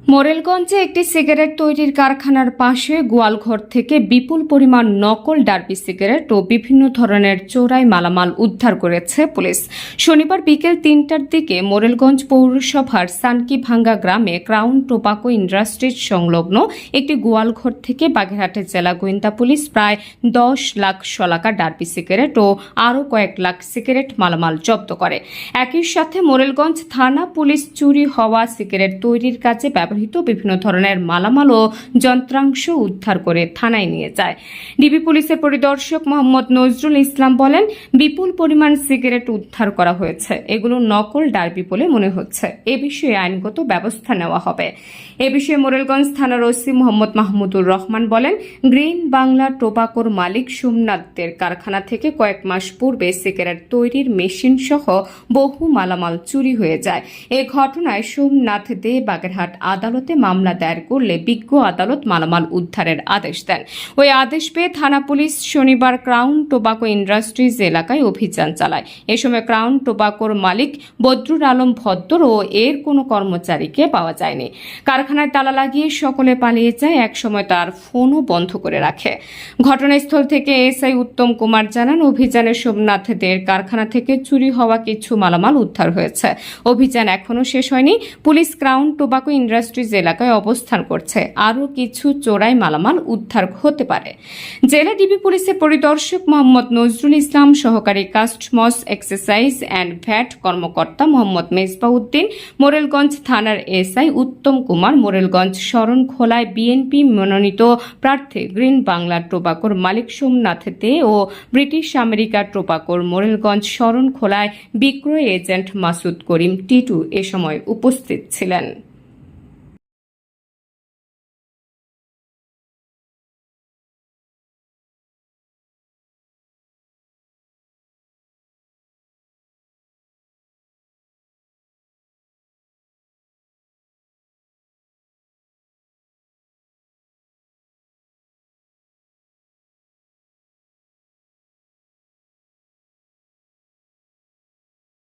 মোরেলগঞ্জে একটি সিগারেট তৈরির কারখানার পাশে গোয়ালঘর থেকে বিপুল পরিমাণ নকল ডার্বি সিগারেট ও বিভিন্ন ধরনের চোরাই মালামাল উদ্ধার করেছে পুলিশ। শনিবার বিকেল ৩টার দিকে মোরেলগঞ্জ পৌরসভার সানকিভাঙ্গা গ্রামে ক্রাউন টোবাকো ইন্ডাস্ট্রিজ সংলগ্ন একটি গোয়ালঘর থেকে বাগেরহাটের জেলা গোয়েন্দা পুলিশ প্রায় ১০ লাখ শলাকা ডার্বি সিগারেট ও আরও কয়েক লাখ সিগারেট মালামাল জব্দ করে। একই সাথে মোরেলগঞ্জ থানা পুলিশ চুরি হওয়া সিগারেট তৈরির কাজে ব্যবহৃত বিভিন্ন ধরনের মালামাল ও যন্ত্রাংশ উদ্ধার করে থানায় নিয়ে যায়। ডিবি পুলিশের পরিদর্শক মোহাম্মদ নজরুল ইসলাম বলেন, বিপুল পরিমাণ সিগারেট উদ্ধার করা হয়েছে। এগুলো নকল ডার্বি বলে মনে হচ্ছে। এ বিষয়ে আইনগত ব্যবস্থা নেওয়া হবে। এ বিষয়ে মোরেলগঞ্জ থানার ওসি মোহাম্মদ মাহমুদুর রহমান বলেন, গ্রিন বাংলা টোবাকোর মালিক সোমনাথদের কারখানা থেকে কয়েক মাস পূর্বে সিগারেট তৈরির মেশিন সহ বহু মালামাল চুরি হয়ে যায়। এ ঘটনায় সোমনাথ দে বাগেরহাট আদালতে মামলা দায়ের করলে বিজ্ঞ আদালত মালামাল উদ্ধারের আদেশ দেন। ওই আদেশ পেয়ে থানা পুলিশ শনিবার ক্রাউন টোবাকো ইন্ডাস্ট্রিজ এলাকায় অভিযান চালায়। এ সময় ক্রাউন টোবাকোর মালিক বদরুল আলম ভদ্দর ও এর কোনো কর্মচারীকে পাওয়া যায়নি। কারখানায় তালা লাগিয়ে সকলে পালিয়ে যায়। একসময় তার ফোনও বন্ধ করে রাখে। ঘটনাস্থল থেকে এসআই উত্তম কুমার জানান, অভিযানে সোমনাথ দের কারখানা থেকে চুরি হওয়া কিছু মালামাল উদ্ধার হয়েছে। অভিযান এখনো শেষ হয়নি। পুলিশ ক্রাউন টোবাকো ইন্ডাস্ট্রিজ এলাকায় অবস্থান করছে। আরও কিছু চোরাই মালামাল উদ্ধার হতে পারে। জেলা ডিবি পুলিশের পরিদর্শক মোহাম্মদ নজরুল ইসলাম, সহকারী কাস্টমস এক্সাইজ অ্যান্ড ভ্যাট কর্মকর্তা মোহাম্মদ মেজবাউদ্দিন, মোরেলগঞ্জ থানার এসআই উত্তম কুমার, মোরেলগঞ্জ শরণখোলায় বিএনপি মনোনীত প্রার্থী গ্রিন বাংলা টোবাকোর মালিক সোমনাথ দে ও ব্রিটিশ আমেরিকা টোবাকোর মোরেলগঞ্জ শরণখোলায় বিক্রয় এজেন্ট মাসুদ করিম টিটু এ সময় উপস্থিত ছিলেন।